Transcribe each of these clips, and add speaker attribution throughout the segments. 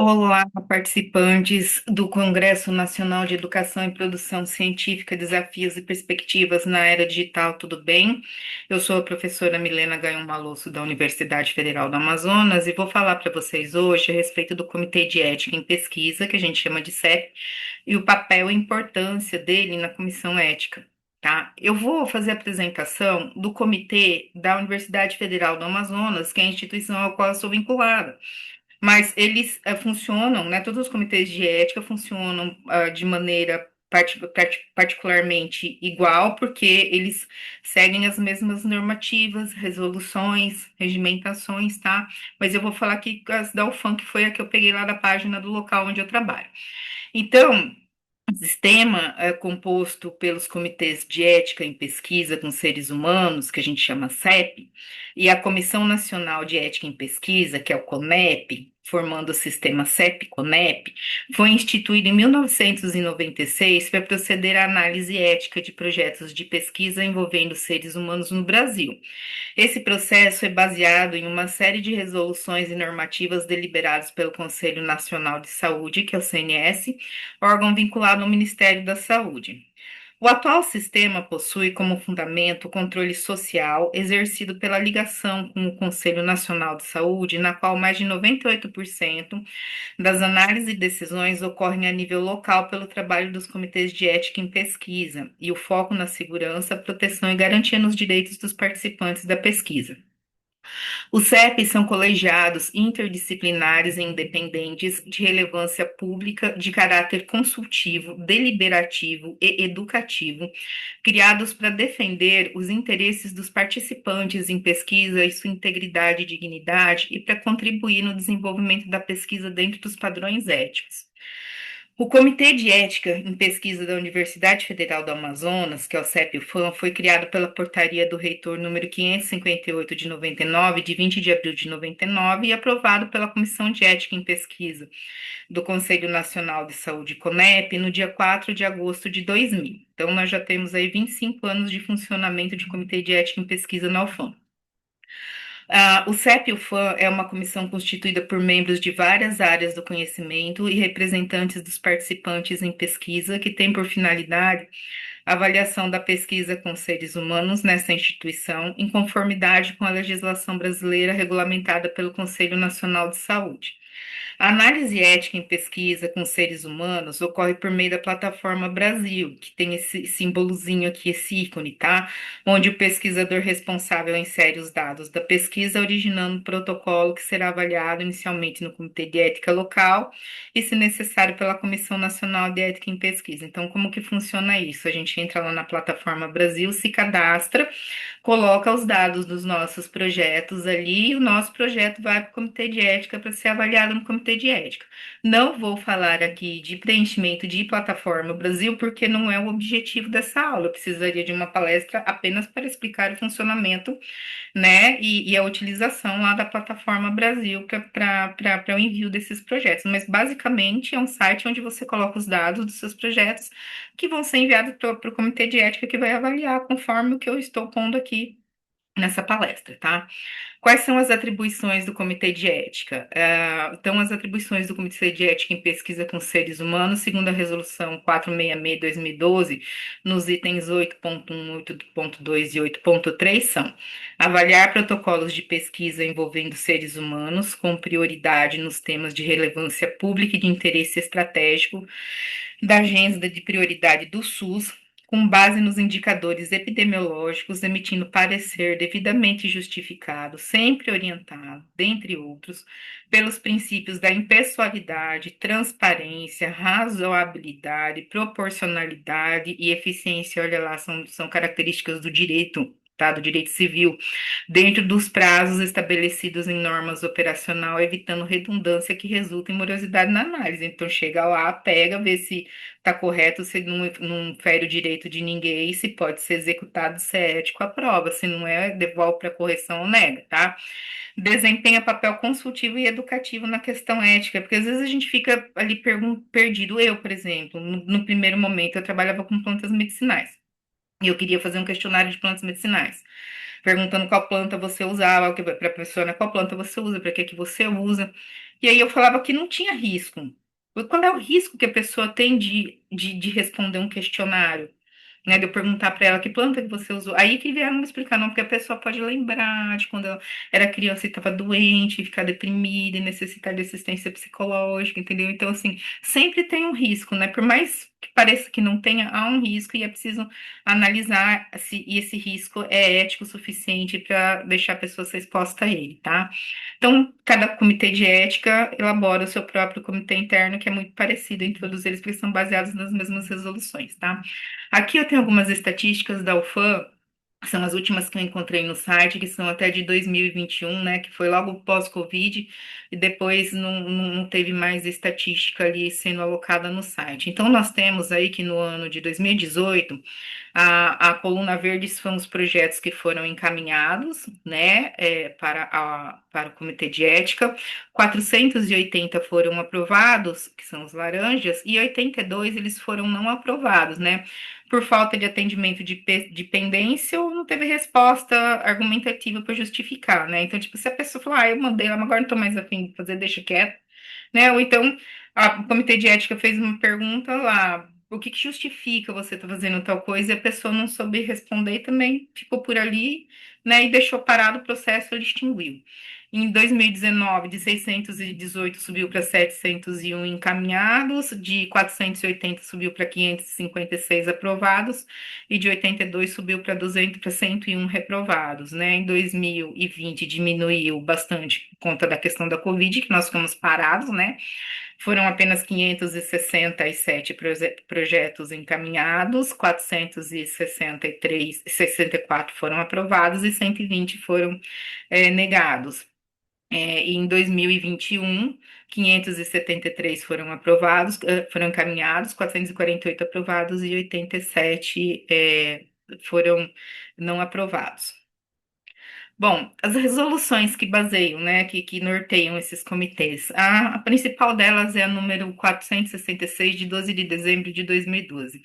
Speaker 1: Olá, participantes do Congresso Nacional de Educação e Produção Científica, Desafios e Perspectivas na Era Digital, tudo bem? Eu sou a professora Milena Gaion Malosso, da Universidade Federal do Amazonas, e vou falar para vocês hoje a respeito do Comitê de Ética em Pesquisa, que a gente chama de CEP, e o papel e importância dele na Comissão Ética. Tá? Eu vou fazer a apresentação do Comitê da Universidade Federal do Amazonas, que é a instituição ao qual eu sou vinculada. Mas eles funcionam, né? Todos os comitês de ética funcionam de maneira particularmente igual, porque eles seguem as mesmas normativas, resoluções, regimentações, tá? Mas eu vou falar aqui as da UFAM, que foi a que eu peguei lá da página do local onde eu trabalho. Então, o sistema é composto pelos comitês de ética em pesquisa com seres humanos, que a gente chama CEP, e a Comissão Nacional de Ética em Pesquisa, que é o CONEP, formando o sistema CEP-CONEP, foi instituído em 1996 para proceder à análise ética de projetos de pesquisa envolvendo seres humanos no Brasil. Esse processo é baseado em uma série de resoluções e normativas deliberadas pelo Conselho Nacional de Saúde, que é o CNS, órgão vinculado ao Ministério da Saúde. O atual sistema possui como fundamento o controle social exercido pela ligação com o Conselho Nacional de Saúde, na qual mais de 98% das análises e decisões ocorrem a nível local pelo trabalho dos comitês de ética em pesquisa e o foco na segurança, proteção e garantia nos direitos dos participantes da pesquisa. Os CEPs são colegiados interdisciplinares e independentes de relevância pública, de caráter consultivo, deliberativo e educativo, criados para defender os interesses dos participantes em pesquisa e sua integridade e dignidade e para contribuir no desenvolvimento da pesquisa dentro dos padrões éticos. O Comitê de Ética em Pesquisa da Universidade Federal do Amazonas, que é o CEP-UFAM, foi criado pela portaria do reitor número 558 de 99, de 20 de abril de 99, e aprovado pela Comissão de Ética em Pesquisa do Conselho Nacional de Saúde, CONEP, no dia 4 de agosto de 2000. Então, nós já temos aí 25 anos de funcionamento de Comitê de Ética em Pesquisa na UFAM. O CEP e o FAM é uma comissão constituída por membros de várias áreas do conhecimento e representantes dos participantes em pesquisa, que tem por finalidade a avaliação da pesquisa com seres humanos nessa instituição, em conformidade com a legislação brasileira regulamentada pelo Conselho Nacional de Saúde. A análise ética em pesquisa com seres humanos ocorre por meio da plataforma Brasil, que tem esse símbolozinho aqui, esse ícone, tá? Onde o pesquisador responsável insere os dados da pesquisa, originando um protocolo que será avaliado inicialmente no Comitê de Ética local e, se necessário, pela Comissão Nacional de Ética em Pesquisa. Então, como que funciona isso? A gente entra lá na plataforma Brasil, se cadastra, coloca os dados dos nossos projetos ali e o nosso projeto vai para o comitê de ética para ser avaliado no comitê de ética. Não vou falar aqui de preenchimento de plataforma Brasil, porque não é o objetivo dessa aula. Eu precisaria de uma palestra apenas para explicar o funcionamento, né, e a utilização lá da plataforma Brasil para o envio desses projetos. Mas basicamente é um site onde você coloca os dados dos seus projetos que vão ser enviados para o comitê de ética que vai avaliar conforme o que eu estou pondo aqui nessa palestra, tá? Quais são as atribuições do Comitê de Ética? Então, as atribuições do Comitê de Ética em Pesquisa com Seres Humanos, segundo a Resolução 466/2012, nos itens 8.1, 8.2 e 8.3, são avaliar protocolos de pesquisa envolvendo seres humanos, com prioridade nos temas de relevância pública e de interesse estratégico da agenda de prioridade do SUS, com base nos indicadores epidemiológicos, emitindo parecer devidamente justificado, sempre orientado, dentre outros, pelos princípios da impessoalidade, transparência, razoabilidade, proporcionalidade e eficiência. Olha lá, são características do direito. Tá, do direito civil, dentro dos prazos estabelecidos em normas operacional, evitando redundância que resulta em morosidade na análise. Então, chega lá, pega, vê se está correto, se não fere o direito de ninguém, se pode ser executado, se é ético, aprova, se não é, devolve para correção ou nega, tá? Desempenha papel consultivo e educativo na questão ética, porque às vezes a gente fica ali perdido. Eu, por exemplo, no primeiro momento, eu trabalhava com plantas medicinais. E eu queria fazer um questionário de plantas medicinais, perguntando qual planta você usava, para a pessoa, né, qual planta você usa, para que que você usa. E aí eu falava que não tinha risco. Qual é o risco que a pessoa tem de responder um questionário? Né, de eu perguntar para ela que planta que você usou. Aí que vieram me explicar, não, porque a pessoa pode lembrar de quando ela era criança e estava doente, e ficar deprimida e necessitar de assistência psicológica, entendeu? Então, assim, sempre tem um risco, né? Por mais que pareça que não tenha, há um risco e é preciso analisar se esse risco é ético o suficiente para deixar a pessoa ser exposta a ele, tá? Então, cada comitê de ética elabora o seu próprio comitê interno, que é muito parecido entre todos eles, porque são baseados nas mesmas resoluções, tá? Aqui eu tenho algumas estatísticas da UFAM, que são as últimas que eu encontrei no site, que são até de 2021, né, que foi logo pós-Covid, e depois não teve mais estatística ali sendo alocada no site. Então, nós temos aí que no ano de 2018, a coluna verde são os projetos que foram encaminhados, né, para o Comitê de Ética, 480 foram aprovados, que são os laranjas, e 82 eles foram não aprovados, né, por falta de atendimento de pendência ou não teve resposta argumentativa para justificar, né? Então, tipo, se a pessoa falar, eu mandei ela, mas agora não tô mais afim de fazer, deixa quieto, né? Ou então, o comitê de ética fez uma pergunta lá, o que que justifica você estar fazendo tal coisa, e a pessoa não soube responder e também ficou por ali, né? E deixou parado o processo, ele extinguiu. Em 2019, de 618 subiu para 701 encaminhados, de 480 subiu para 556 aprovados e de 82 subiu para 200 para 101 reprovados, né? Em 2020 diminuiu bastante por conta da questão da Covid, que nós ficamos parados, né? Foram apenas 567 projetos encaminhados, 64 foram aprovados e 120 foram negados. Em 2021, 573 foram aprovados, foram encaminhados, 448 aprovados e 87 foram não aprovados. Bom, as resoluções que baseiam, né, que norteiam esses comitês, a principal delas é a número 466, de 12 de dezembro de 2012.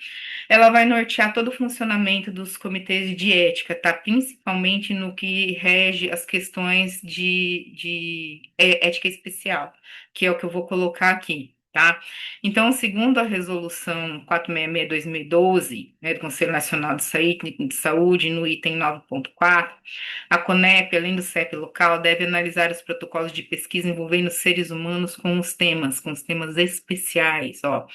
Speaker 1: Ela vai nortear todo o funcionamento dos comitês de ética, tá? Principalmente no que rege as questões de ética especial, que é o que eu vou colocar aqui. Tá? Então, segundo a resolução 466/2012, né, do Conselho Nacional de Saúde, no item 9.4, a CONEP, além do CEP local, deve analisar os protocolos de pesquisa envolvendo seres humanos com os temas especiais, ó.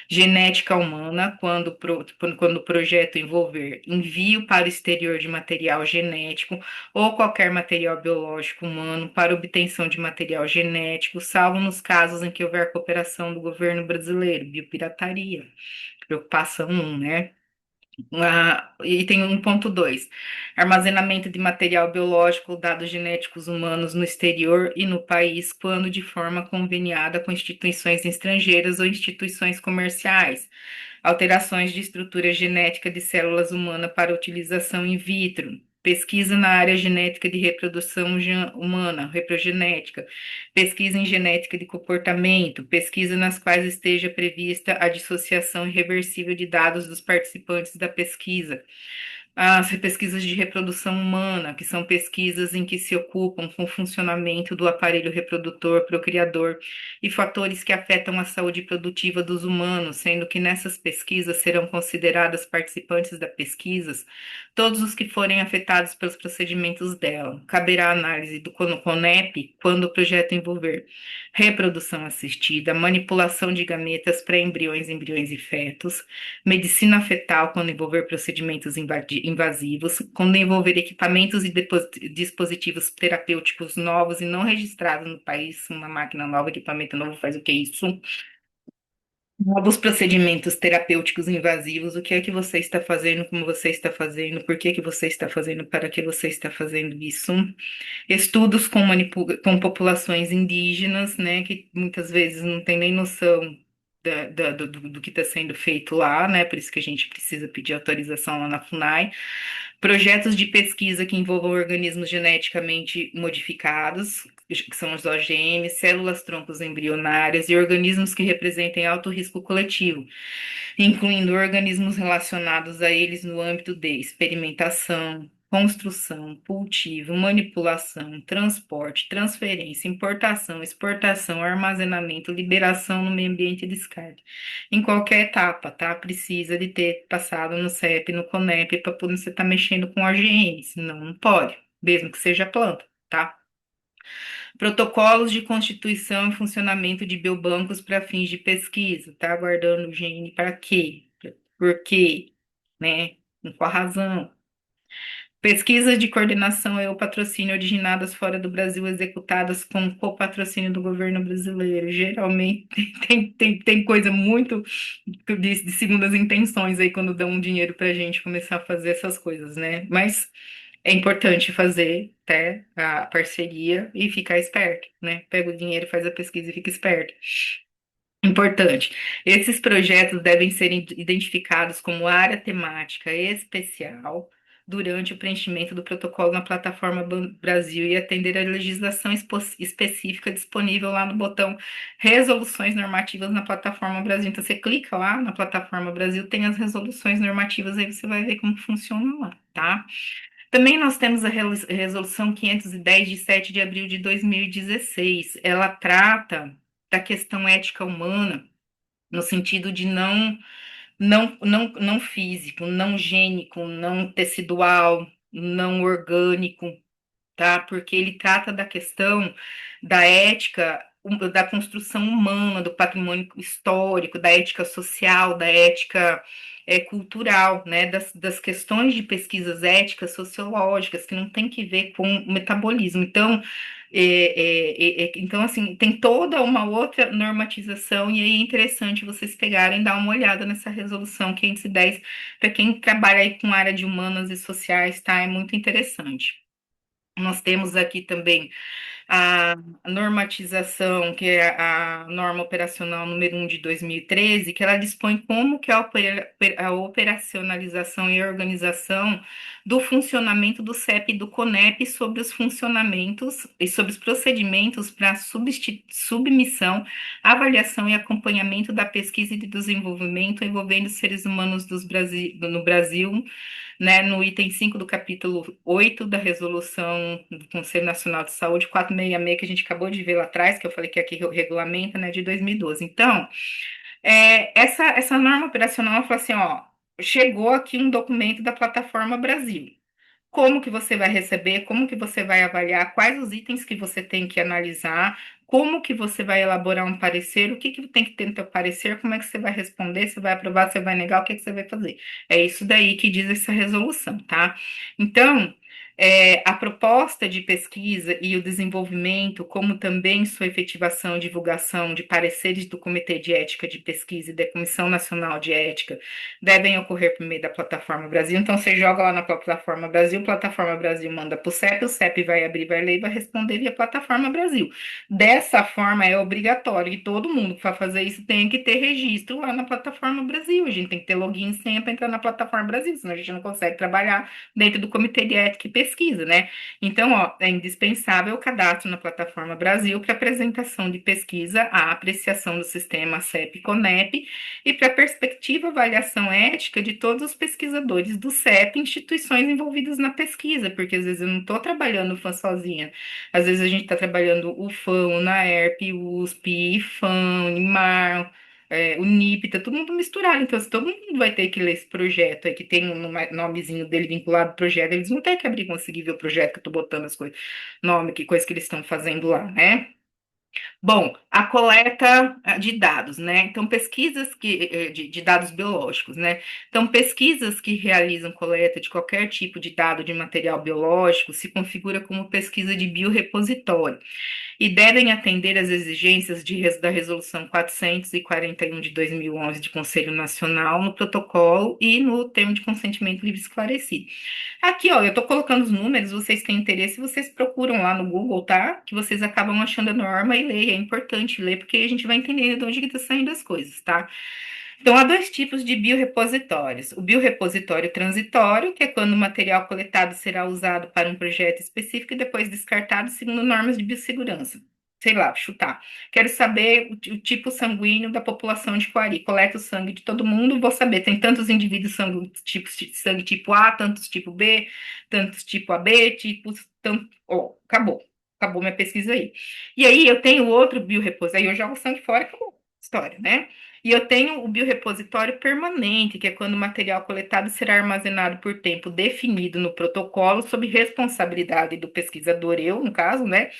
Speaker 1: Genética humana, quando o projeto envolver envio para o exterior de material genético ou qualquer material biológico humano para obtenção de material genético, salvo nos casos em que houver cooperação do governo brasileiro, biopirataria, preocupação 1, né? E tem 1.2, armazenamento de material biológico ou dados genéticos humanos no exterior e no país, quando de forma conveniada com instituições estrangeiras ou instituições comerciais. Alterações de estrutura genética de células humanas para utilização in vitro. Pesquisa na área genética de reprodução humana, reprogenética. Pesquisa em genética de comportamento. Pesquisa nas quais esteja prevista a dissociação irreversível de dados dos participantes da pesquisa. As pesquisas de reprodução humana, que são pesquisas em que se ocupam com o funcionamento do aparelho reprodutor, procriador e fatores que afetam a saúde produtiva dos humanos, sendo que nessas pesquisas serão consideradas participantes da pesquisas todos os que forem afetados pelos procedimentos dela. Caberá análise do CONEP quando o projeto envolver reprodução assistida, manipulação de gametas pré-embriões, embriões e fetos, medicina fetal quando envolver procedimentos invasivos, quando envolver equipamentos e dispositivos terapêuticos novos e não registrados no país, uma máquina nova, equipamento novo, faz o que é isso? Novos procedimentos terapêuticos invasivos, o que é que você está fazendo, como você está fazendo, por que que você está fazendo, para que você está fazendo isso? Estudos com populações indígenas, né, que muitas vezes não tem nem noção do que está sendo feito lá, né, por isso que a gente precisa pedir autorização lá na FUNAI. Projetos de pesquisa que envolvam organismos geneticamente modificados, que são os OGM, células-troncos embrionárias e organismos que representem alto risco coletivo, incluindo organismos relacionados a eles no âmbito de experimentação, construção, cultivo, manipulação, transporte, transferência, importação, exportação, armazenamento, liberação no meio ambiente e descarte. Em qualquer etapa, tá? Precisa de ter passado no CEP, no CONEP, para poder você estar mexendo com OGM, senão não pode, mesmo que seja planta, tá? Protocolos de constituição e funcionamento de biobancos para fins de pesquisa, tá? Guardando o gene para quê? Por quê? Né? Com qual razão? Pesquisas de coordenação e ou patrocínio originadas fora do Brasil, executadas com copatrocínio do governo brasileiro. Geralmente tem coisa muito de segundas intenções aí quando dão um dinheiro para a gente começar a fazer essas coisas, né? Mas é importante fazer até a parceria e ficar esperto, né? Pega o dinheiro, faz a pesquisa e fica esperto. Importante. Esses projetos devem ser identificados como área temática especial durante o preenchimento do protocolo na plataforma Brasil e atender à legislação específica disponível lá no botão Resoluções Normativas na plataforma Brasil. Então, você clica lá na plataforma Brasil, tem as resoluções normativas, aí você vai ver como funciona lá, tá? Também nós temos a Resolução 510, de 7 de abril de 2016. Ela trata da questão ética humana, no sentido de não físico, não gênico, não tecidual, não orgânico, tá? Porque ele trata da questão da ética, da construção humana, do patrimônio histórico, da ética social, da ética cultural, né? Das questões de pesquisas éticas sociológicas que não tem que ver com o metabolismo. Então, então, assim, tem toda uma outra normatização, e aí é interessante vocês pegarem e dar uma olhada nessa resolução 510, para quem trabalha aí com área de humanas e sociais, tá? É muito interessante. Nós temos aqui também a normatização, que é a norma operacional número 1 de 2013, que ela dispõe como que a operacionalização e organização do funcionamento do CEP e do CONEP sobre os funcionamentos e sobre os procedimentos para submissão, avaliação e acompanhamento da pesquisa e de desenvolvimento envolvendo seres humanos no Brasil, né, no item 5 do capítulo 8 da resolução do Conselho Nacional de Saúde 466, que a gente acabou de ver lá atrás, que eu falei que aqui regulamenta, né, de 2012. Então, essa norma operacional fala assim, ó, chegou aqui um documento da plataforma Brasil. Como que você vai receber, como que você vai avaliar, quais os itens que você tem que analisar, como que você vai elaborar um parecer, o que que tem que ter no teu parecer, como é que você vai responder, se vai aprovar, se vai negar, o que que você vai fazer. É isso daí que diz essa resolução, tá? Então, a proposta de pesquisa e o desenvolvimento, como também sua efetivação e divulgação de pareceres do Comitê de Ética de Pesquisa e da Comissão Nacional de Ética devem ocorrer por meio da plataforma Brasil. Então, você joga lá na plataforma Brasil manda para o CEP vai abrir, vai ler e vai responder via plataforma Brasil. Dessa forma, é obrigatório que todo mundo que vai fazer isso tem que ter registro lá na plataforma Brasil. A gente tem que ter login e senha para entrar na plataforma Brasil, senão a gente não consegue trabalhar dentro do Comitê de Ética e Pesquisa, né? Então, ó, é indispensável o cadastro na plataforma Brasil para apresentação de pesquisa, a apreciação do sistema CEP-CONEP e para perspectiva avaliação ética de todos os pesquisadores do CEP, instituições envolvidas na pesquisa, porque às vezes eu não estou trabalhando o FAM sozinha, às vezes a gente está trabalhando o FAM, o NAERP, o USP, IFAM, o IMAR, o NIP, tá todo mundo misturado, então se todo mundo vai ter que ler esse projeto aí, que tem um nomezinho dele vinculado ao projeto, eles vão ter que abrir e conseguir ver o projeto que eu tô botando as coisas, nome, que coisa que eles estão fazendo lá, né? Bom, a coleta de dados, né? Então, pesquisas de dados biológicos, né? Então, pesquisas que realizam coleta de qualquer tipo de dado de material biológico se configura como pesquisa de biorepositório e devem atender às exigências da Resolução 441 de 2011 de Conselho Nacional no protocolo e no termo de consentimento livre e esclarecido. Aqui, ó, eu tô colocando os números, vocês têm interesse, vocês procuram lá no Google, tá? Que vocês acabam achando a norma e leem. É importante ler, porque a gente vai entendendo de onde que tá saindo as coisas, tá? Então, há dois tipos de biorepositórios. O biorepositório transitório, que é quando o material coletado será usado para um projeto específico e depois descartado segundo normas de biossegurança. Sei lá, chutar. Quero saber o tipo sanguíneo da população de Coari. Coleto o sangue de todo mundo, vou saber. Tem tantos indivíduos tipos de sangue tipo A, tantos tipo B, tantos tipo AB, tipos. Tanto, oh, acabou. Acabou minha pesquisa aí. E aí eu tenho outro biorepositório. Aí eu jogo o sangue fora e acabou a história, né? E eu tenho o biorepositório permanente, que é quando o material coletado será armazenado por tempo definido no protocolo, sob responsabilidade do pesquisador, eu, no caso, né?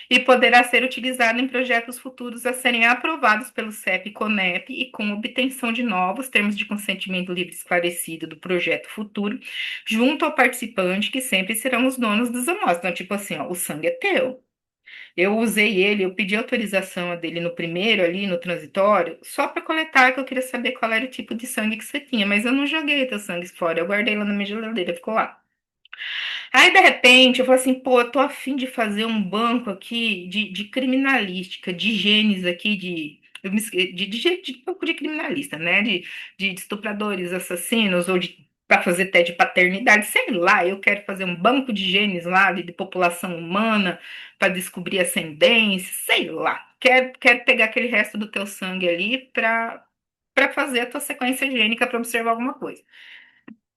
Speaker 1: E poderá ser utilizado em projetos futuros a serem aprovados pelo CEP e CONEP e com obtenção de novos termos de consentimento livre esclarecido do projeto futuro, junto ao participante, que sempre serão os donos dos amostras. Então, tipo assim, ó, o sangue é teu. Eu usei ele, eu pedi autorização dele no primeiro ali, no transitório, só para coletar, que eu queria saber qual era o tipo de sangue que você tinha, mas eu não joguei teu sangue fora, eu guardei lá na minha geladeira, ficou lá. Aí, de repente, eu falei assim, pô, eu tô a fim de fazer um banco aqui de criminalística, de genes aqui, de banco de criminalista, né? De estupradores, assassinos, ou de para fazer teste de paternidade, sei lá, eu quero fazer um banco de genes lá de população humana para descobrir ascendência, sei lá. Quero pegar aquele resto do teu sangue ali para fazer a tua sequência gênica para observar alguma coisa.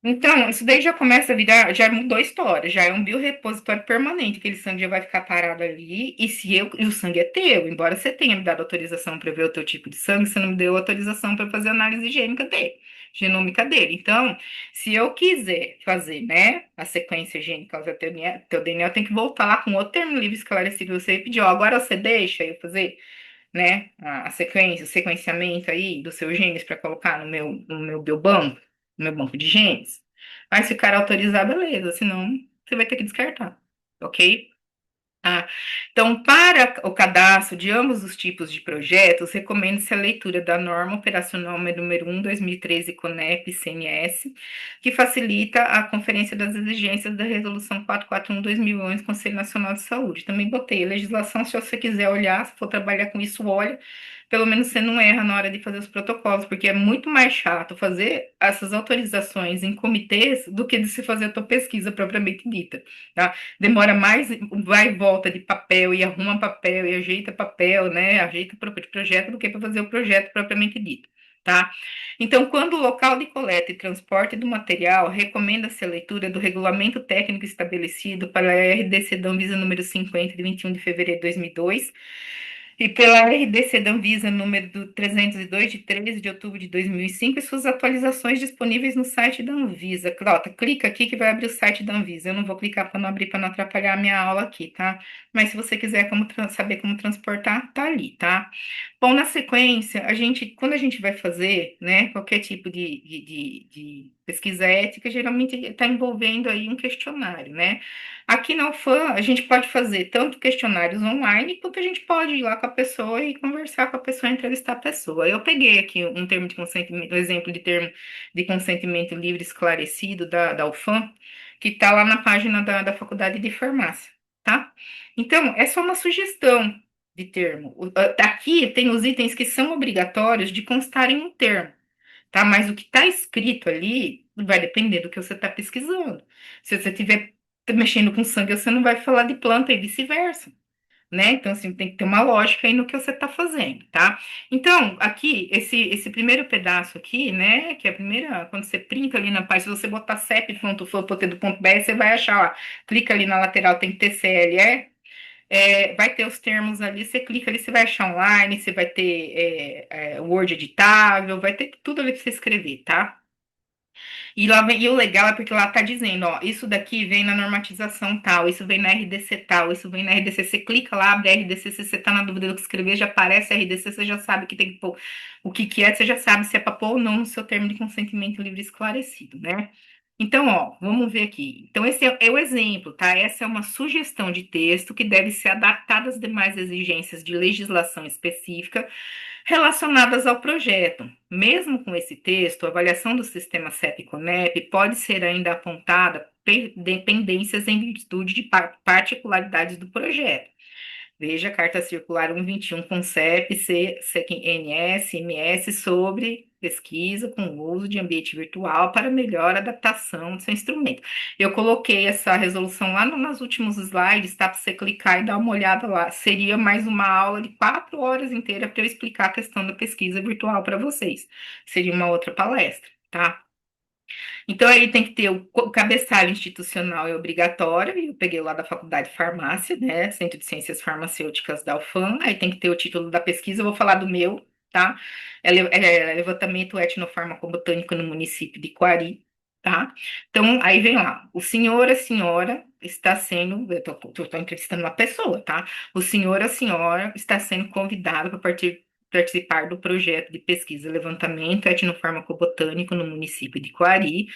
Speaker 1: Então, isso daí já começa a virar, já mudou a história, já é um biorepositório permanente, aquele sangue já vai ficar parado ali, e o sangue é teu, embora você tenha me dado autorização para ver o teu tipo de sangue, você não me deu autorização para fazer análise gênica dele, genômica dele. Então, se eu quiser fazer, né, a sequência gênica do teu DNA, eu tenho que voltar lá com outro termo livre esclarecido, você pediu, ó, agora você deixa eu fazer, né, a sequência, o sequenciamento aí dos seus genes para colocar no meu biobanco, no meu banco de genes. Mas se o cara autorizar, beleza, senão você vai ter que descartar, ok? Ah, então, para o cadastro de ambos os tipos de projetos, recomenda-se a leitura da Norma Operacional número 1, 2013, CONEP-CNS, que facilita a conferência das exigências da Resolução 441/2011, Conselho Nacional de Saúde. Também botei a legislação, se você quiser olhar, se for trabalhar com isso, olha. Pelo menos você não erra na hora de fazer os protocolos, porque é muito mais chato fazer essas autorizações em comitês do que de se fazer a tua pesquisa propriamente dita, tá? Demora mais, vai e volta de papel, e arruma papel, e ajeita papel, né? Ajeita o projeto do que para fazer o projeto propriamente dito, tá? Então, quando o local de coleta e transporte do material, recomenda-se a leitura do regulamento técnico estabelecido para a RDC da Anvisa número 50, de 21 de fevereiro de 2002, e pela RDC da Anvisa número 302, de 13 de outubro de 2005, e suas atualizações disponíveis no site da Anvisa. Clota, clica aqui que vai abrir o site da Anvisa. Eu não vou clicar para não abrir, para não atrapalhar a minha aula aqui, tá? Mas se você quiser saber como transportar, tá ali, tá? Bom, na sequência, quando a gente vai fazer, né, qualquer tipo de pesquisa ética, geralmente está envolvendo aí um questionário, né? Aqui na UFAM, a gente pode fazer tanto questionários online, quanto a gente pode ir lá com a pessoa e conversar com a pessoa, entrevistar a pessoa. Eu peguei aqui um termo de consentimento, um exemplo de termo de consentimento livre esclarecido da UFAM, que está lá na página da Faculdade de Farmácia, tá? Então, é só uma sugestão de termo. Aqui tem os itens que são obrigatórios de constarem um termo, tá? Mas o que está escrito ali vai depender do que você está pesquisando. Se você estiver mexendo com sangue, você não vai falar de planta e vice-versa, né? Então, assim, tem que ter uma lógica aí no que você está fazendo, tá? Então, aqui, esse primeiro pedaço aqui, né, que é a primeira, quando você printa ali na página, se você botar cep.ufam.edu.br, você vai achar, ó, clica ali na lateral, tem TCLE, vai ter os termos ali, você clica ali, você vai achar online, você vai ter Word editável, vai ter tudo ali para você escrever, tá? E o legal é porque lá tá dizendo, ó, isso daqui vem na normatização tal, isso vem na RDC tal, isso vem na RDC. Você clica lá, abre a RDC, se você tá na dúvida do que escrever, já aparece a RDC, você já sabe que tem que pôr o que que é, você já sabe se é para pôr ou não no seu termo de consentimento livre esclarecido, né? Então, ó, vamos ver aqui. Então, esse é o exemplo, tá? Essa é uma sugestão de texto que deve ser adaptada às demais exigências de legislação específica relacionadas ao projeto. Mesmo com esse texto, a avaliação do sistema CEP-CONEP pode ser ainda apontada dependências em virtude de particularidades do projeto. Veja a Carta Circular 121 com CEP, CNS, MS sobre pesquisa com o uso de ambiente virtual para melhor adaptação do seu instrumento. Eu coloquei essa resolução lá nos últimos slides, tá? Para você clicar e dar uma olhada lá. Seria mais uma aula de 4 horas inteiras para eu explicar a questão da pesquisa virtual para vocês. Seria uma outra palestra, tá? Então, aí tem que ter o cabeçalho institucional é obrigatório, e eu peguei lá da Faculdade de Farmácia, né? Centro de Ciências Farmacêuticas da UFAM. Aí tem que ter o título da pesquisa, eu vou falar do meu, tá? É levantamento etnofarmacobotânico no município de Quari, tá? Então, aí vem lá, o senhor, a senhora está sendo, eu tô entrevistando uma pessoa, tá? O senhor, a senhora está sendo convidado para participar do projeto de pesquisa Levantamento Etnofarmacobotânico no município de Quari,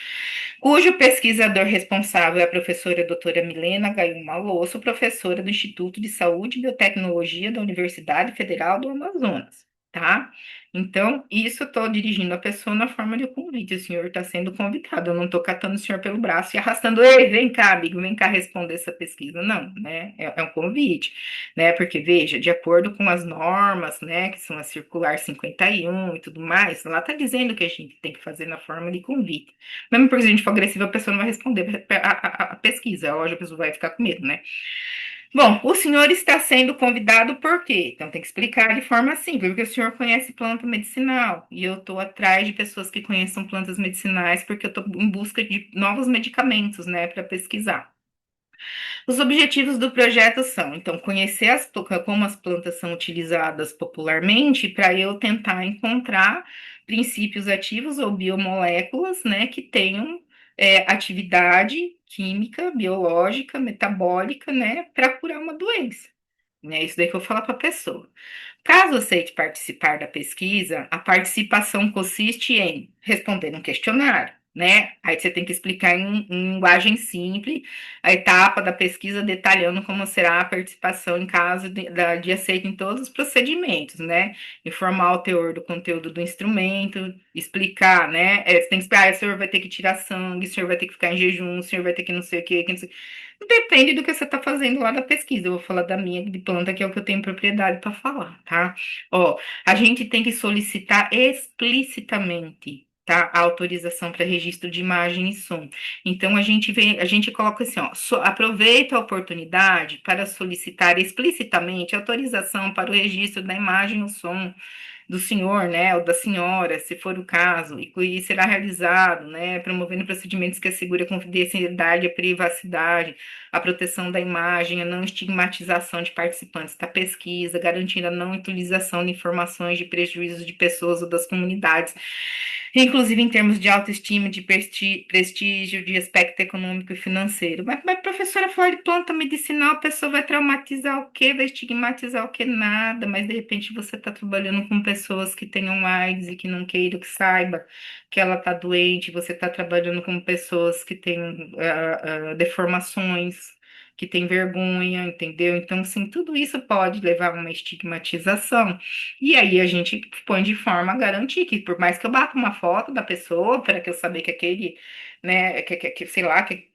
Speaker 1: cujo pesquisador responsável é a professora doutora Milena Gayuma Losso, professora do Instituto de Saúde e Biotecnologia da Universidade Federal do Amazonas, tá? Então, isso eu estou dirigindo a pessoa na forma de convite. O senhor está sendo convidado, eu não estou catando o senhor pelo braço e arrastando, ei, vem cá, amigo, vem cá responder essa pesquisa. Não, né? É um convite, né? Porque, veja, de acordo com as normas, né, que são a Circular 51 e tudo mais, lá está dizendo que a gente tem que fazer na forma de convite. Mesmo porque se a gente for agressivo, a pessoa não vai responder a pesquisa, a pessoa vai ficar com medo, né? Bom, o senhor está sendo convidado por quê? Então tem que explicar de forma simples, porque o senhor conhece planta medicinal e eu estou atrás de pessoas que conheçam plantas medicinais porque eu estou em busca de novos medicamentos, né, para pesquisar. Os objetivos do projeto são, então, conhecer como as plantas são utilizadas popularmente para eu tentar encontrar princípios ativos ou biomoléculas, né, que tenham atividade química, biológica, metabólica, né, para curar uma doença. É isso daí que eu vou falar para a pessoa. Caso aceite participar da pesquisa, a participação consiste em responder um questionário, né? Aí você tem que explicar em linguagem simples a etapa da pesquisa, detalhando como será a participação em caso de aceito em todos os procedimentos, né? Informar o teor do conteúdo do instrumento, explicar, né? Você tem que explicar, o senhor vai ter que tirar sangue, o senhor vai ter que ficar em jejum, o senhor vai ter que não sei o quê, que não sei o quê. Depende do que você está fazendo lá da pesquisa. Eu vou falar da minha de planta, que é o que eu tenho propriedade para falar, tá? Ó, a gente tem que solicitar explicitamente, tá? A autorização para registro de imagem e som. Então a gente coloca assim, ó, aproveita a oportunidade para solicitar explicitamente autorização para o registro da imagem e o som do senhor, né, ou da senhora, se for o caso, e será realizado, né, promovendo procedimentos que assegurem a confidencialidade, a privacidade, a proteção da imagem, a não estigmatização de participantes da pesquisa, garantindo a não utilização de informações de prejuízos de pessoas ou das comunidades, inclusive em termos de autoestima, de prestígio, de aspecto econômico e financeiro. Mas professora, falar de planta medicinal, a pessoa vai traumatizar o quê? Vai estigmatizar o quê? Nada, mas de repente você está trabalhando com pessoas que tenham AIDS e que não queiram que saiba que ela está doente, você está trabalhando com pessoas que têm deformações, que têm vergonha, entendeu? Então, assim, tudo isso pode levar a uma estigmatização. E aí a gente põe de forma a garantir que, por mais que eu bata uma foto da pessoa, para que eu saber que aquele, né, sei lá, que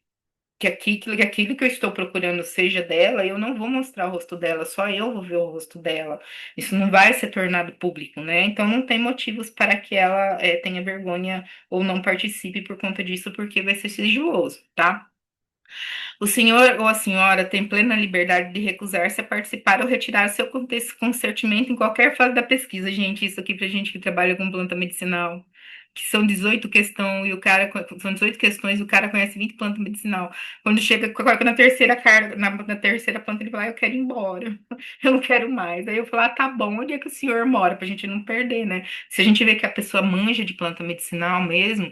Speaker 1: aquilo que eu estou procurando seja dela, eu não vou mostrar o rosto dela, só eu vou ver o rosto dela. Isso não vai ser tornado público, né? Então não tem motivos para que ela tenha vergonha ou não participe por conta disso, porque vai ser sigiloso, tá? O senhor ou a senhora tem plena liberdade de recusar-se a participar ou retirar seu consentimento em qualquer fase da pesquisa. Gente, isso aqui pra gente que trabalha com planta medicinal, que são 18 questões, e o cara, são 18 questões, e o cara conhece 20 plantas medicinal. Quando chega na terceira carga, na terceira planta, ele fala, eu quero ir embora, eu não quero mais. Aí eu falo, tá bom, onde é que o senhor mora? Pra gente não perder, né? Se a gente vê que a pessoa manja de planta medicinal mesmo,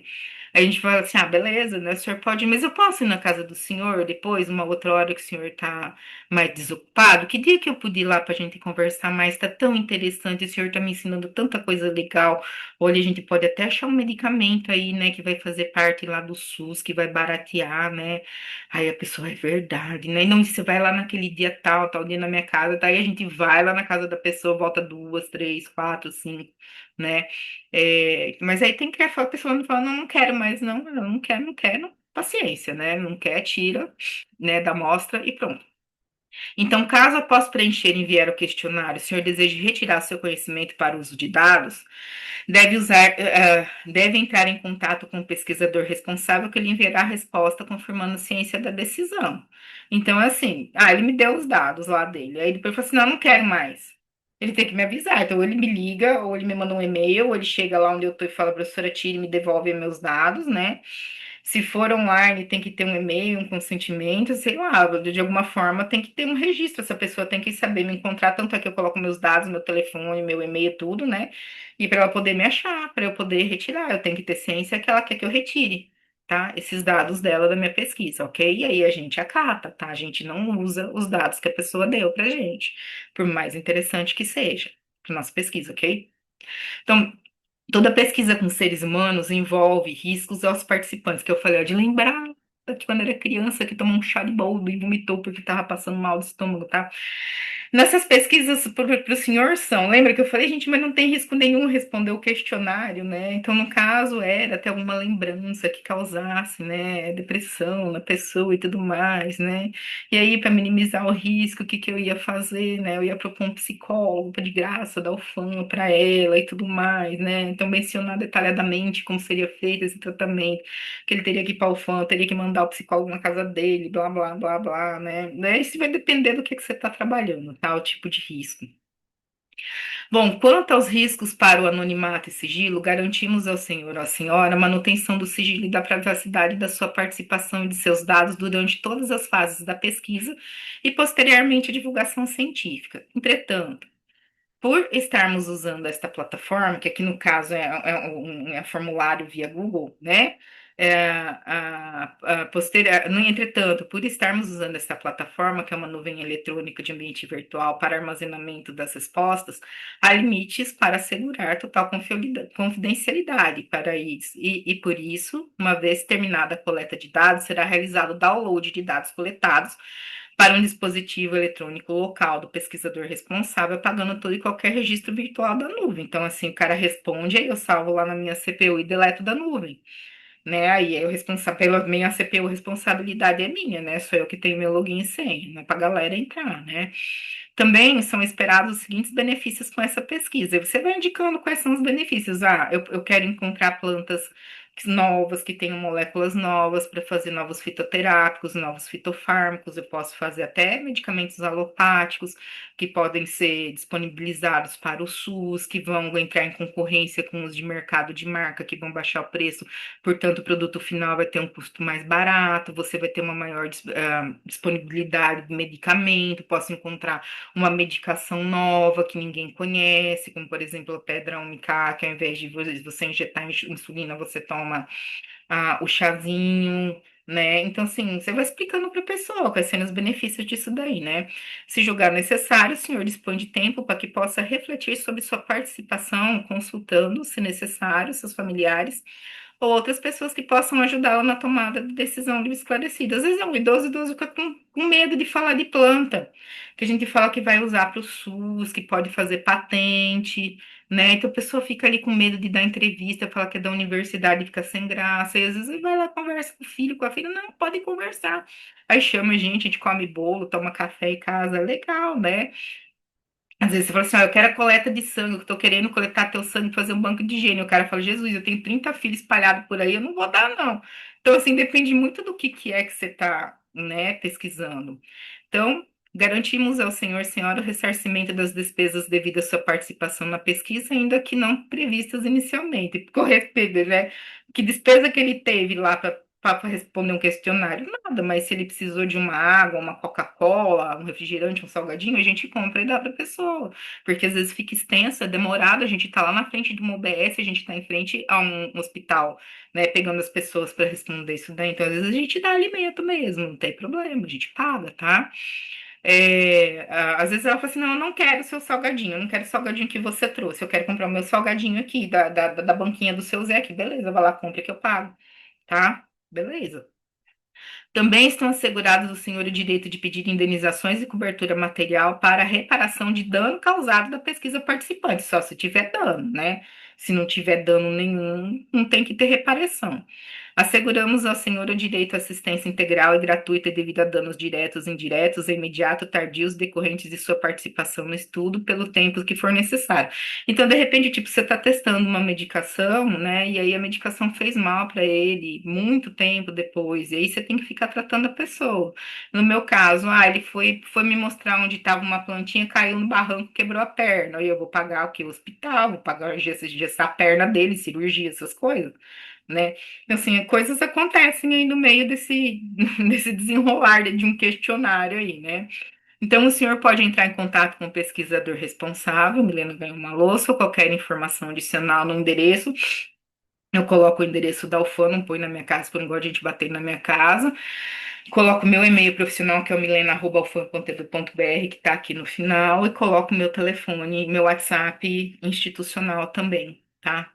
Speaker 1: a gente fala assim, ah, beleza, né? O senhor pode, mas eu posso ir na casa do senhor depois, uma outra hora que o senhor tá mais desocupado? Que dia que eu pude ir lá pra gente conversar mais? Tá tão interessante, o senhor tá me ensinando tanta coisa legal. Olha, a gente pode até achar um medicamento aí, né, que vai fazer parte lá do SUS, que vai baratear, né? Aí a pessoa, é verdade, né? E não, você vai lá naquele dia tal, tal dia na minha casa, daí a gente vai lá na casa da pessoa, volta duas, três, quatro, cinco, né? Mas aí tem que a pessoa não fala, não, não quero mais, não, eu não quero, não quero. Paciência, né? Não quer, tira, né, da amostra e pronto. Então, caso após preencher e enviar o questionário, o senhor deseje retirar seu conhecimento para uso de dados, deve entrar em contato com o pesquisador responsável que lhe enviará a resposta confirmando a ciência da decisão. Então, assim, ele me deu os dados lá dele. Aí depois eu falei assim, não, não quero mais. Ele tem que me avisar. Então, ou ele me liga, ou ele me manda um e-mail, ou ele chega lá onde eu estou e fala, professora, tire e me devolve meus dados, né? Se for online, tem que ter um e-mail, um consentimento, sei lá, de alguma forma tem que ter um registro. Essa pessoa tem que saber me encontrar, tanto é que eu coloco meus dados, meu telefone, meu e-mail, tudo, né? E para ela poder me achar, para eu poder retirar, eu tenho que ter ciência que ela quer que eu retire, tá? Esses dados dela da minha pesquisa, ok? E aí a gente acata, tá? A gente não usa os dados que a pessoa deu pra gente, por mais interessante que seja, para nossa pesquisa, ok? Então, toda pesquisa com seres humanos envolve riscos aos participantes, que eu falei, ó, de lembrar que quando era criança que tomou um chá de boldo e vomitou porque estava passando mal do estômago, tá? Nessas pesquisas para o senhor são, lembra que eu falei, gente, mas não tem risco nenhum responder o questionário, né? Então, no caso, era ter alguma lembrança que causasse, né, depressão na pessoa e tudo mais, né? E aí, para minimizar o risco, o que que eu ia fazer, né? Eu ia propor um psicólogo de graça da UFAM para ela e tudo mais, né? Então, mencionar detalhadamente como seria feito esse tratamento, que ele teria que ir para a UFAM, teria que mandar o psicólogo na casa dele, blá, blá, blá, blá, né? Isso vai depender do que você está trabalhando, tá? O tipo de risco. Bom, quanto aos riscos para o anonimato e sigilo, garantimos ao senhor ou à senhora a manutenção do sigilo e da privacidade da sua participação e de seus dados durante todas as fases da pesquisa e posteriormente a divulgação científica. Entretanto, por estarmos usando esta plataforma, que aqui no caso é formulário via Google, né? No entretanto, por estarmos usando esta plataforma, que é uma nuvem eletrônica de ambiente virtual para armazenamento das respostas, há limites para assegurar total confidencialidade para isso. E por isso, uma vez terminada a coleta de dados, será realizado o download de dados coletados para um dispositivo eletrônico local do pesquisador responsável, apagando todo e qualquer registro virtual da nuvem. Então, assim, o cara responde, aí eu salvo lá na minha CPU e deleto da nuvem, né? Aí eu responsável pela minha CPU, a responsabilidade é minha, né? Sou eu que tenho meu login e senha, não é para a galera entrar, né? Também são esperados os seguintes benefícios com essa pesquisa. Você vai indicando quais são os benefícios. Eu quero encontrar plantas novas, que tenham moléculas novas para fazer novos fitoterápicos, novos fitofármacos. Eu posso fazer até medicamentos alopáticos que podem ser disponibilizados para o SUS, que vão entrar em concorrência com os de mercado de marca, que vão baixar o preço. Portanto, o produto final vai ter um custo mais barato, você vai ter uma maior disponibilidade de medicamento, posso encontrar uma medicação nova que ninguém conhece, como por exemplo a pedra ômica, que ao invés de você injetar insulina, você toma o chazinho, né? Então, assim, você vai explicando para a pessoa quais são os benefícios disso daí, né? Se julgar necessário, o senhor dispõe de tempo para que possa refletir sobre sua participação, consultando, se necessário, seus familiares ou outras pessoas que possam ajudá-la na tomada de decisão esclarecida. Às vezes é um idoso fica com medo de falar de planta, que a gente fala que vai usar para o SUS, que pode fazer patente, né? Então a pessoa fica ali com medo de dar entrevista, falar que é da universidade, fica sem graça, e às vezes vai lá, conversa com o filho, com a filha, não, pode conversar. Aí chama a gente come bolo, toma café em casa, legal, né? Às vezes você fala assim, eu quero a coleta de sangue, eu tô querendo coletar teu sangue e fazer um banco de gênio. O cara fala, Jesus, eu tenho 30 filhos espalhados por aí, eu não vou dar, não. Então, assim, depende muito do que é que você tá, né, pesquisando. Então, garantimos ao senhor e senhora o ressarcimento das despesas devido à sua participação na pesquisa, ainda que não previstas inicialmente. Corresponde, né? Que despesa que ele teve lá para responder um questionário? Nada, mas se ele precisou de uma água, uma Coca-Cola, um refrigerante, um salgadinho, a gente compra e dá para a pessoa. Porque às vezes fica extenso, é demorado, a gente está lá na frente de uma UBS, a gente está em frente a um hospital, né, pegando as pessoas para responder isso daí. Então, às vezes a gente dá alimento mesmo, não tem problema, a gente paga, tá? Às vezes ela fala assim, não, eu não quero o seu salgadinho, eu não quero o salgadinho que você trouxe, eu quero comprar o meu salgadinho aqui, da banquinha do seu Zé aqui, beleza, vai lá, compra que eu pago, tá? Beleza. Também estão assegurados o senhor o direito de pedir indenizações e cobertura material para a reparação de dano causado da pesquisa participante, só se tiver dano, né? Se não tiver dano nenhum, não tem que ter reparação. Asseguramos ao senhor o direito à assistência integral e gratuita devido a danos diretos, indiretos, imediato, tardios, decorrentes de sua participação no estudo, pelo tempo que for necessário. Então, de repente, tipo, você está testando uma medicação, né? E aí a medicação fez mal para ele muito tempo depois, e aí você tem que ficar tratando a pessoa. No meu caso, ele foi me mostrar onde estava uma plantinha, caiu no barranco, quebrou a perna. Aí eu vou pagar o quê? O hospital, vou pagar engessar a perna dele, cirurgia, essas coisas, né? Então, assim, coisas acontecem aí no meio desse, desse desenrolar de um questionário aí, né? Então, o senhor pode entrar em contato com o pesquisador responsável, Milena ganhou uma louça, ou qualquer informação adicional no endereço. Eu coloco o endereço da UFAM, não põe na minha casa, porque eu não gosto de gente bater na minha casa. Coloco meu e-mail profissional, que é o milena@ufam.edu.br, que está aqui no final, e coloco meu telefone, meu WhatsApp institucional também, tá?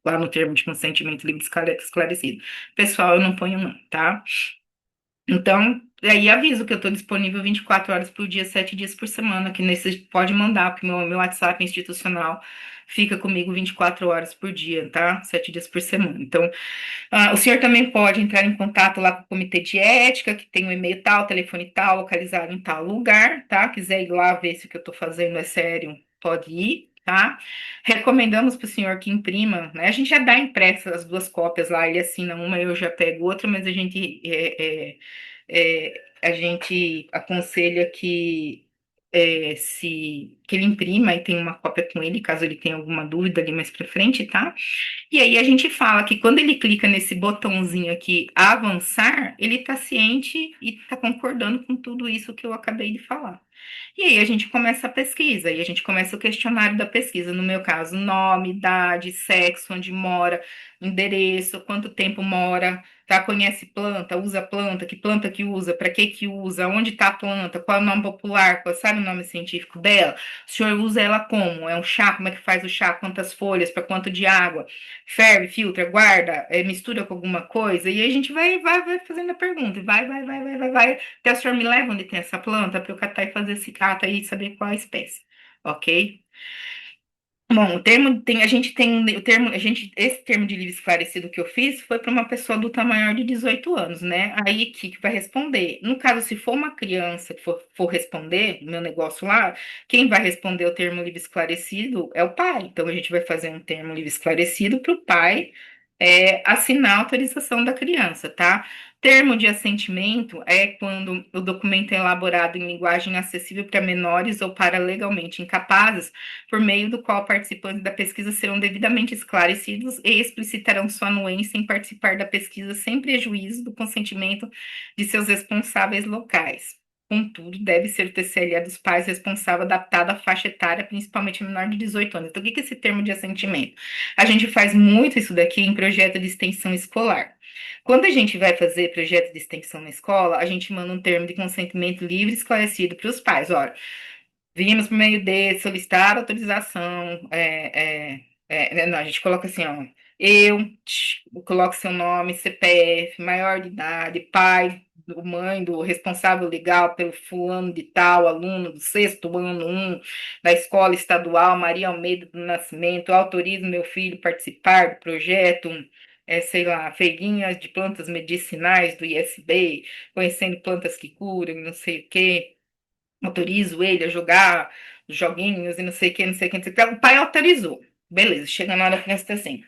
Speaker 1: Lá no termo de consentimento livre esclarecido. Pessoal, eu não ponho não, tá? Então, aí aviso que eu estou disponível 24 horas por dia, 7 dias por semana, que nesse pode mandar, porque meu WhatsApp institucional fica comigo 24 horas por dia, tá? 7 dias por semana. Então, o senhor também pode entrar em contato lá com o comitê de ética, que tem o e-mail tal, telefone tal, localizado em tal lugar, tá? Quiser ir lá ver se o que eu estou fazendo é sério, pode ir, tá? Recomendamos para o senhor que imprima, né? A gente já dá impressa as duas cópias lá, ele assina uma, eu já pego outra, mas a gente aconselha que ele imprima e tenha uma cópia com ele, caso ele tenha alguma dúvida ali mais para frente, tá? E aí a gente fala que quando ele clica nesse botãozinho aqui, avançar, ele está ciente e está concordando com tudo isso que eu acabei de falar. E aí a gente começa a pesquisa, e a gente começa o questionário da pesquisa. No meu caso, nome, idade, sexo, onde mora, endereço, quanto tempo mora, tá? Conhece planta, que usa, para que usa, onde está a planta, qual é o nome popular, qual, sabe o nome científico dela? O senhor usa ela como? É um chá? Como é que faz o chá? Quantas folhas, para quanto de água? Ferve, filtra, guarda, mistura com alguma coisa? E aí a gente vai fazendo a pergunta, e vai. Até o senhor me leva onde tem essa planta para eu catar e fazer esse cata aí e saber qual é a espécie, ok? Bom, o termo tem, a gente tem o termo, esse termo de livre esclarecido que eu fiz foi para uma pessoa adulta maior de 18 anos, né? Aí que vai responder. No caso, se for uma criança que for responder, meu negócio lá, quem vai responder o termo livre esclarecido é o pai. Então a gente vai fazer um termo livre esclarecido para o pai assinar a autorização da criança, tá? Termo de assentimento é quando o documento é elaborado em linguagem acessível para menores ou para legalmente incapazes, por meio do qual participantes da pesquisa serão devidamente esclarecidos e explicitarão sua anuência em participar da pesquisa sem prejuízo do consentimento de seus responsáveis locais. Contudo, deve ser o TCLE dos pais responsável adaptado à faixa etária, principalmente menor de 18 anos. Então, o que é esse termo de assentimento? A gente faz muito isso daqui em projeto de extensão escolar. Quando a gente vai fazer projeto de extensão na escola, a gente manda um termo de consentimento livre e esclarecido para os pais. Olha, vimos por meio de solicitar autorização. Não, a gente coloca assim, ó. Coloco seu nome, CPF, maior de idade, pai, mãe do responsável legal pelo fulano de tal, aluno do sexto ano da escola estadual Maria Almeida do Nascimento, autorizo meu filho participar do projeto, sei lá, feirinhas de plantas medicinais do ISB, conhecendo plantas que curam, não sei o quê. Autorizo ele a jogar joguinhos e não sei o que, não sei o que, não sei o que. O pai autorizou. Beleza, chega na hora a criança tá assim.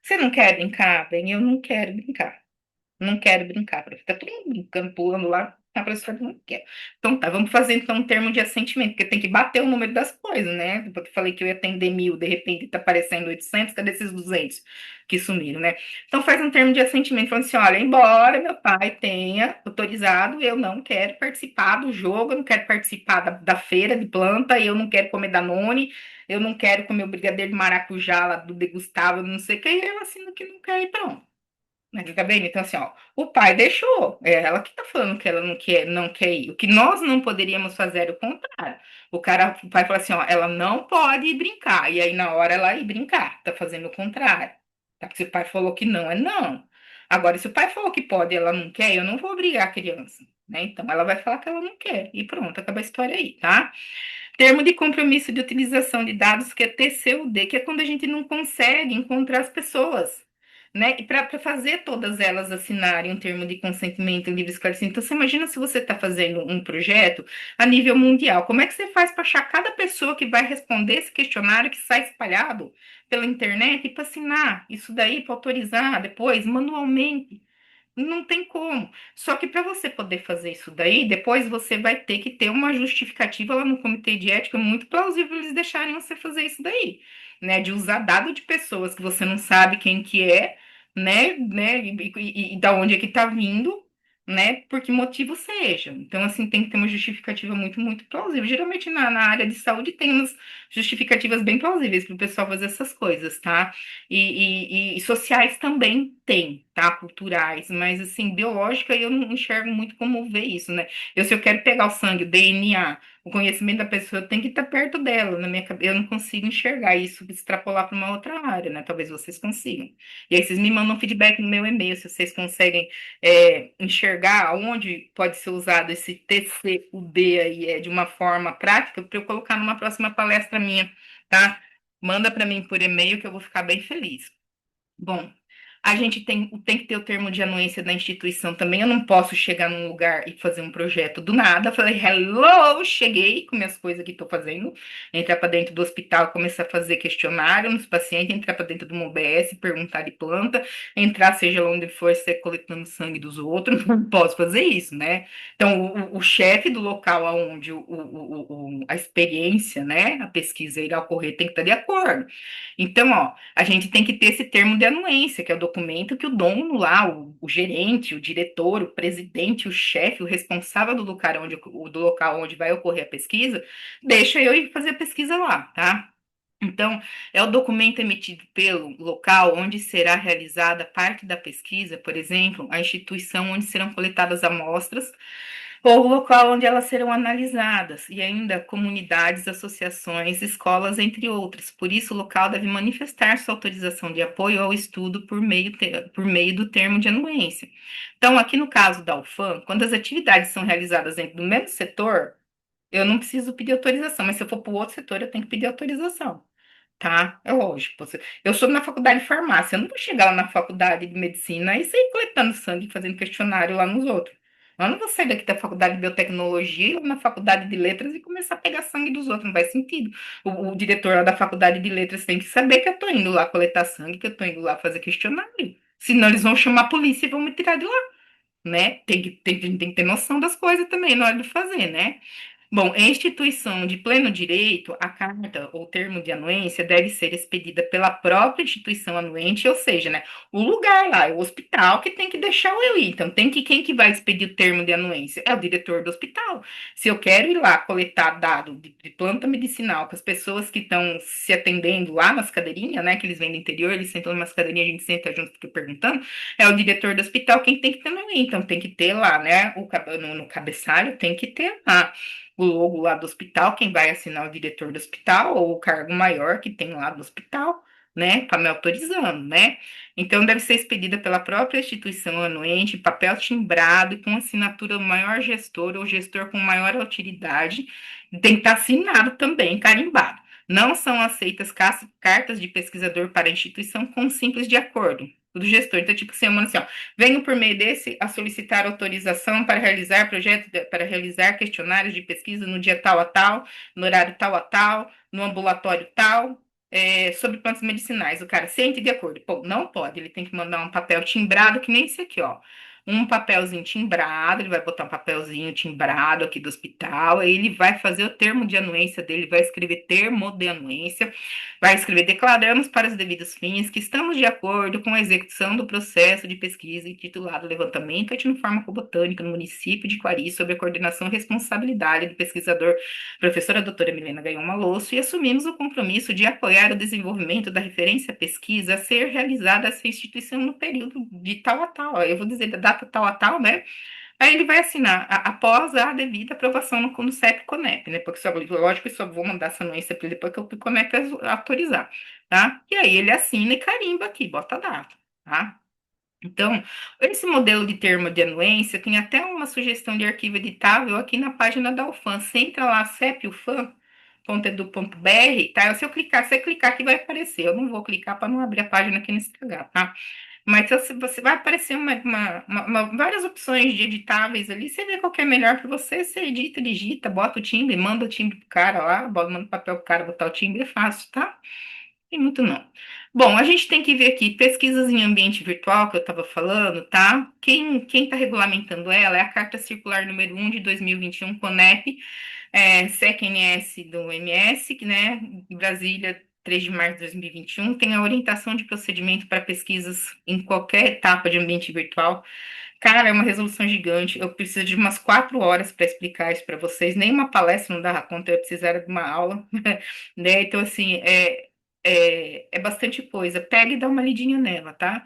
Speaker 1: Você não quer brincar? Bem, eu não quero brincar. Não quero brincar. Tá todo mundo brincando, pulando lá. A professora não quer. Então tá, vamos fazer então um termo de assentimento, porque tem que bater o número das coisas, né? Porque eu falei que eu ia atender 1.000, de repente tá aparecendo 800, cadê esses 200 que sumiram, né? Então faz um termo de assentimento, falando assim, olha, embora meu pai tenha autorizado, eu não quero participar do jogo, eu não quero participar da feira de planta, eu não quero comer Danone, eu não quero comer o brigadeiro de maracujá lá do degustável, não sei o que, e ela assina que não quer e pronto. Mas tá bem? Então, assim, ó, o pai deixou. É ela que tá falando que ela não quer ir. O que nós não poderíamos fazer era o contrário. O pai fala assim, ó, ela não pode ir brincar. E aí, na hora, ela ir brincar. Tá fazendo o contrário. Tá? Porque se o pai falou que não, é não. Agora, se o pai falou que pode e ela não quer, eu não vou obrigar a criança. Né? Então, ela vai falar que ela não quer. E pronto, acaba a história aí, tá? Termo de compromisso de utilização de dados, que é TCUD, que é quando a gente não consegue encontrar as pessoas. né? E para fazer todas elas assinarem um termo de consentimento livre e esclarecido. Então, você imagina se você está fazendo um projeto a nível mundial. Como é que você faz para achar cada pessoa que vai responder esse questionário que sai espalhado pela internet e para assinar isso daí, para autorizar depois, manualmente? Não tem como. Só que para você poder fazer isso daí, depois você vai ter que ter uma justificativa lá no comitê de ética muito plausível eles deixarem você fazer isso daí, né? De usar dado de pessoas que você não sabe quem que é, né? E da onde é que tá vindo, né? Por que motivo seja. Então, assim, tem que ter uma justificativa muito plausível. Geralmente na área de saúde tem umas justificativas bem plausíveis para o pessoal fazer essas coisas, tá? E sociais também tem, tá? Culturais, mas assim, biológica eu não enxergo muito como ver isso, né? Se eu quero pegar o sangue, o DNA, o conhecimento da pessoa tem que estar perto dela, na minha cabeça. Eu não consigo enxergar isso, extrapolar para uma outra área, né? Talvez vocês consigam. E aí vocês me mandam feedback no meu e-mail, se vocês conseguem enxergar onde pode ser usado esse TCUD aí de uma forma prática, para eu colocar numa próxima palestra minha, tá? Manda para mim por e-mail que eu vou ficar bem feliz. Bom, a gente tem que ter o termo de anuência da instituição também. Eu não posso chegar num lugar e fazer um projeto do nada. Falei, hello, cheguei com minhas coisas que estou fazendo. Entrar para dentro do hospital, começar a fazer questionário nos pacientes, entrar para dentro de uma UBS, perguntar de planta, entrar, seja lá onde for, ser coletando sangue dos outros. Não posso fazer isso, né? Então, o chefe do local onde a experiência, né, a pesquisa irá ocorrer, tem que estar de acordo. Então, ó. A gente tem que ter esse termo de anuência, que é o documento que o dono lá, o gerente, o diretor, o presidente, o chefe, o responsável do lugar do local onde vai ocorrer a pesquisa, deixa eu ir fazer a pesquisa lá, tá? Então, é o documento emitido pelo local onde será realizada parte da pesquisa, por exemplo, a instituição onde serão coletadas amostras ou o local onde elas serão analisadas, e ainda comunidades, associações, escolas, entre outras. Por isso, o local deve manifestar sua autorização de apoio ao estudo por meio do termo de anuência. Então, aqui no caso da UFAM, quando as atividades são realizadas dentro do mesmo setor, eu não preciso pedir autorização, mas se eu for para o outro setor, eu tenho que pedir autorização. Tá? É lógico. Eu sou na faculdade de farmácia, eu não vou chegar lá na faculdade de medicina e sair coletando sangue, fazendo questionário lá nos outros. Eu não vou sair daqui da faculdade de biotecnologia e ir lá na faculdade de letras e começar a pegar sangue dos outros, não faz sentido. O diretor lá da faculdade de letras tem que saber que eu tô indo lá coletar sangue, que eu tô indo lá fazer questionário. Senão eles vão chamar a polícia e vão me tirar de lá, né? Tem que ter noção das coisas também na hora de fazer, né? Bom, em instituição de pleno direito, a carta ou termo de anuência deve ser expedida pela própria instituição anuente, ou seja, né, o lugar lá, o hospital que tem que deixar eu ir. Então, quem que vai expedir o termo de anuência? É o diretor do hospital. Se eu quero ir lá coletar dado de planta medicinal com as pessoas que estão se atendendo lá nas cadeirinhas, né, que eles vêm do interior, eles sentam nas cadeirinhas, a gente senta junto, fica perguntando, é o diretor do hospital quem tem que ter anuência. Então, tem que ter lá, né, no cabeçalho tem que ter lá o logo lá do hospital, quem vai assinar é o diretor do hospital ou o cargo maior que tem lá do hospital, né, para me autorizando, né? Então deve ser expedida pela própria instituição anuente, papel timbrado e com assinatura do maior gestor ou gestor com maior utilidade, tem que estar assinado também, carimbado. Não são aceitas cartas de pesquisador para a instituição com simples de acordo do gestor. Então, tipo assim, mano, assim, ó, venho por meio desse a solicitar autorização para realizar projetos, para realizar questionários de pesquisa no dia tal a tal, no horário tal a tal, no ambulatório tal, sobre plantas medicinais. O cara sente de acordo. Pô, não pode, ele tem que mandar um papel timbrado, que nem esse aqui, ó. Um papelzinho timbrado, ele vai botar um papelzinho timbrado aqui do hospital, aí ele vai fazer o termo de anuência dele, vai escrever termo de anuência, vai escrever: declaramos para os devidos fins que estamos de acordo com a execução do processo de pesquisa intitulado Levantamento Etnofármaco-Botânico no município de Quari, sob a coordenação e responsabilidade do pesquisador professora doutora Milena Gaion Malosso, e assumimos o compromisso de apoiar o desenvolvimento da referência à pesquisa a ser realizada essa instituição no período de tal a tal. Eu vou dizer da data tal a tal, né? Aí ele vai assinar após a devida aprovação no CEP-CONEP, né? Porque só, lógico que só vou mandar essa anuência para ele depois que o CONEP autorizar, tá? E aí ele assina e carimba aqui, bota a data, tá? Então, esse modelo de termo de anuência tem até uma sugestão de arquivo editável aqui na página da UFAM. Você entra lá, cepufam.edu.br, tá? Se eu clicar, se você clicar aqui vai aparecer. Eu não vou clicar para não abrir a página aqui no Instagram, tá? Mas você vai aparecer várias opções de editáveis ali. Você vê qual que é melhor para você, você edita, digita, bota o timbre, manda o timbre pro cara lá, manda o papel pro cara botar o timbre, é fácil, tá? Tem muito não. Bom, a gente tem que ver aqui pesquisas em ambiente virtual que eu estava falando, tá? Quem está regulamentando ela é a Carta Circular número 1 de 2021, CONEP, CQNS do MS, que, né, em Brasília, 3 de março de 2021, tem a orientação de procedimento para pesquisas em qualquer etapa de ambiente virtual. Cara, é uma resolução gigante. Eu preciso de umas 4 horas para explicar isso para vocês. Nem uma palestra não dava conta, eu precisava de uma aula, né? Então, assim, é bastante coisa. Pega e dá uma lidinha nela, tá?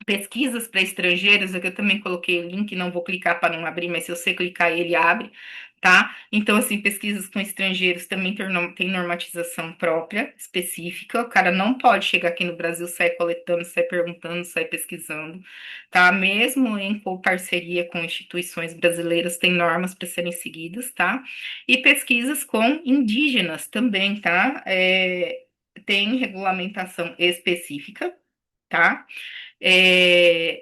Speaker 1: Pesquisas para estrangeiros, aqui eu também coloquei o link, não vou clicar para não abrir, mas se você clicar ele abre, tá? Então, assim, pesquisas com estrangeiros também tem normatização própria, específica. O cara não pode chegar aqui no Brasil, sair coletando, sair perguntando, sair pesquisando, tá? Mesmo em parceria com instituições brasileiras, tem normas para serem seguidas, tá? E pesquisas com indígenas também, tá? Tem regulamentação específica, tá? É,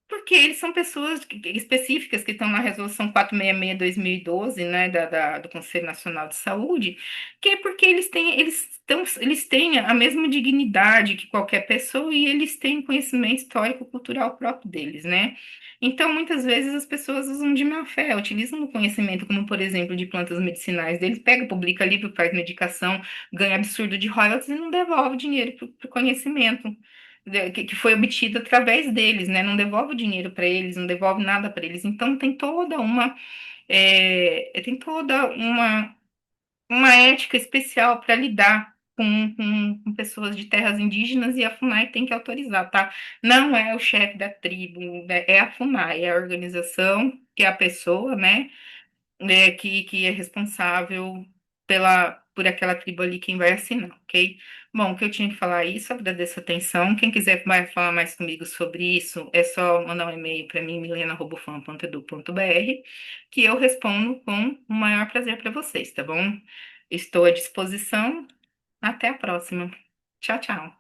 Speaker 1: porque eles são pessoas específicas que estão na Resolução 466/2012, né, do Conselho Nacional de Saúde, que é porque eles têm a mesma dignidade que qualquer pessoa e eles têm conhecimento histórico-cultural próprio deles, né? Então, muitas vezes as pessoas usam de má fé, utilizam o conhecimento, como por exemplo, de plantas medicinais deles, pega, publica livro, faz medicação, ganha absurdo de royalties e não devolve o dinheiro para o conhecimento que foi obtido através deles, né? Não devolve o dinheiro para eles, não devolve nada para eles. Então tem toda uma ética especial para lidar com pessoas de terras indígenas e a FUNAI tem que autorizar, tá? Não é o chefe da tribo, né? É a FUNAI, é a organização que é a pessoa, né? Que é responsável por aquela tribo ali, quem vai assinar, ok? Bom, o que eu tinha que falar é isso, agradeço a atenção. Quem quiser vai falar mais comigo sobre isso, é só mandar um e-mail para mim, milena@fan.edu.br, que eu respondo com o maior prazer para vocês, tá bom? Estou à disposição. Até a próxima. Tchau, tchau.